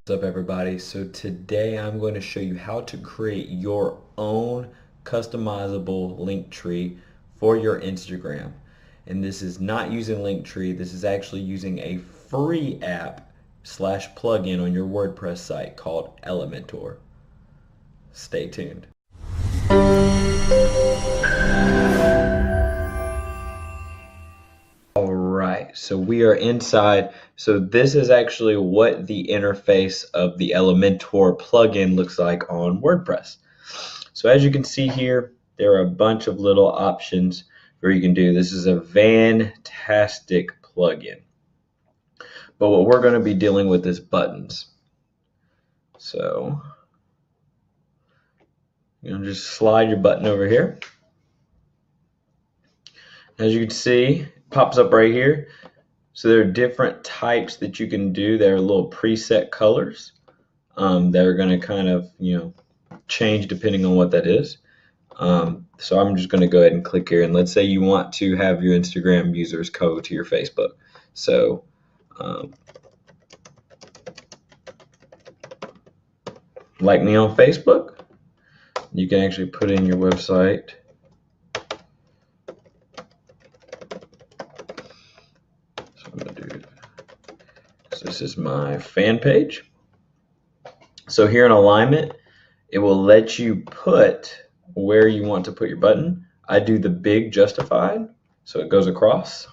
What's up, everybody? So today I'm going to show you how to create your own customizable link tree for your Instagram. And this is not using Linktree. This is actually using a free app slash plugin on your WordPress site called Elementor. Stay tuned. All right, so we are inside. So this is actually what the interface of the Elementor plugin looks like on WordPress. So as you can see here, there are a bunch of little options where you can do. This is a fantastic plugin. But what we're going to be dealing with is buttons. So just slide your button over here. As you can see, it pops up right here. So there are different types that you can do. There are little preset colors that are going to kind of, change depending on what that is. So I'm just going to go ahead and click here. And let's say you want to have your Instagram users go to your Facebook. So like me on Facebook, you can actually put in your website. So I'm going to do, so this is my fan page. So here in alignment, it will let you put where you want to put your button. I do the big justified, so it goes across.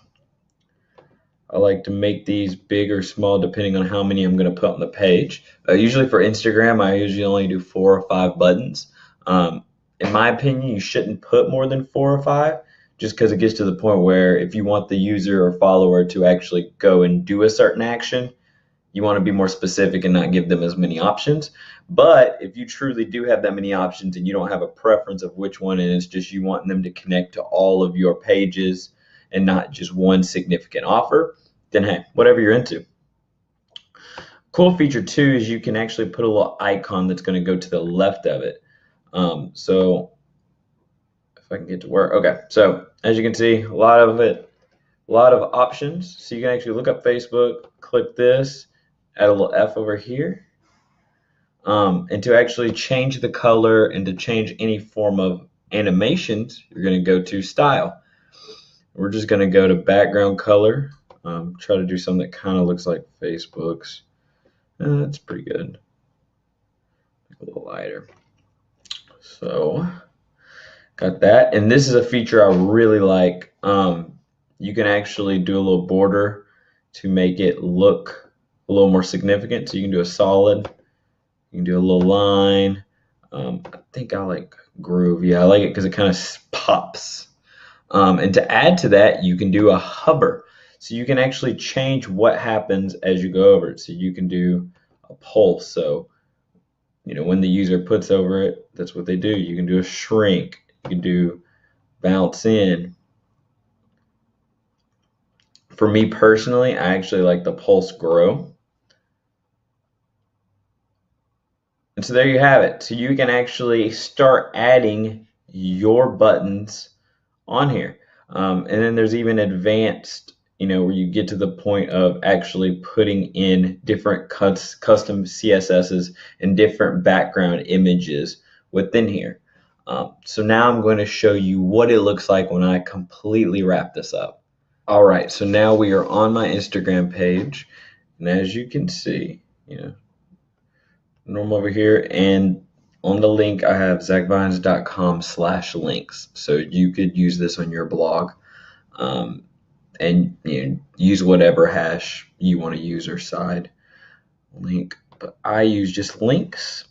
I like to make these big or small depending on how many I'm going to put on the page. Usually for Instagram, I usually only do 4 or 5 buttons. In my opinion, you shouldn't put more than 4 or 5, just because it gets to the point where if you want the user or follower to actually go and do a certain action, you want to be more specific and not give them as many options. But if you truly do have that many options and you don't have a preference of which one, and it's just you want them to connect to all of your pages and not just one significant offer, then hey, whatever you're into. Cool feature too is you can actually put a little icon that's going to go to the left of it. So if I can get to work, okay. So as you can see, a lot of options. So you can actually look up Facebook, click this, add a little F over here. And to actually change the color and to change any form of animations, you're going to go to Style. We're just going to go to Background Color. Try to do something that kind of looks like Facebook's. That's pretty good. A little lighter. So, got that. And this is a feature I really like. You can actually do a little border to make it look a little more significant. So you can do a solid. You can do a little line. I think I like groove. Yeah, I like it because it kind of pops. And to add to that, you can do a hover. So you can actually change what happens as you go over it. So you can do a pulse. So, when the user puts over it, that's what they do. You can do a shrink. You can do bounce in. For me personally, I actually like the pulse grow. And so there you have it. So you can actually start adding your buttons on here. And then there's even advanced, where you get to the point of actually putting in different custom CSSs and different background images within here. So now I'm going to show you what it looks like when I completely wrap this up. All right, so now we are on my Instagram page. And as you can see, normal over here, and on the link I have zachvines.com/links, so you could use this on your blog, and use whatever hash you want to use or side link, but I use just links.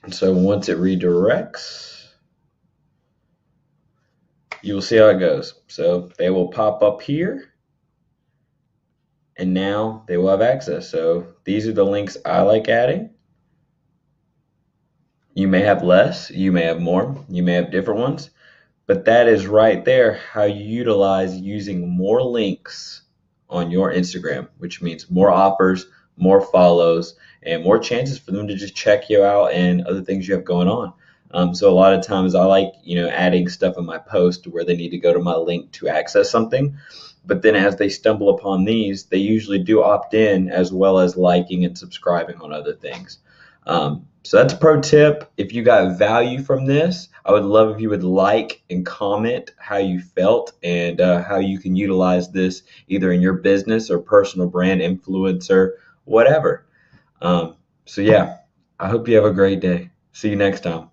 And so once it redirects, you will see how it goes. So they will pop up here, and now they will have access. So these are the links I like adding. You may have less, you may have more, you may have different ones, but that is right there how you utilize using more links on your Instagram, which means more offers, more follows, and more chances for them to just check you out and other things you have going on. So a lot of times I like, adding stuff in my post where they need to go to my link to access something. But then as they stumble upon these, they usually do opt in as well as liking and subscribing on other things. So that's a pro tip. If you got value from this, I would love if you would like and comment how you felt and how you can utilize this either in your business or personal brand, influencer, whatever. So yeah, I hope you have a great day. See you next time.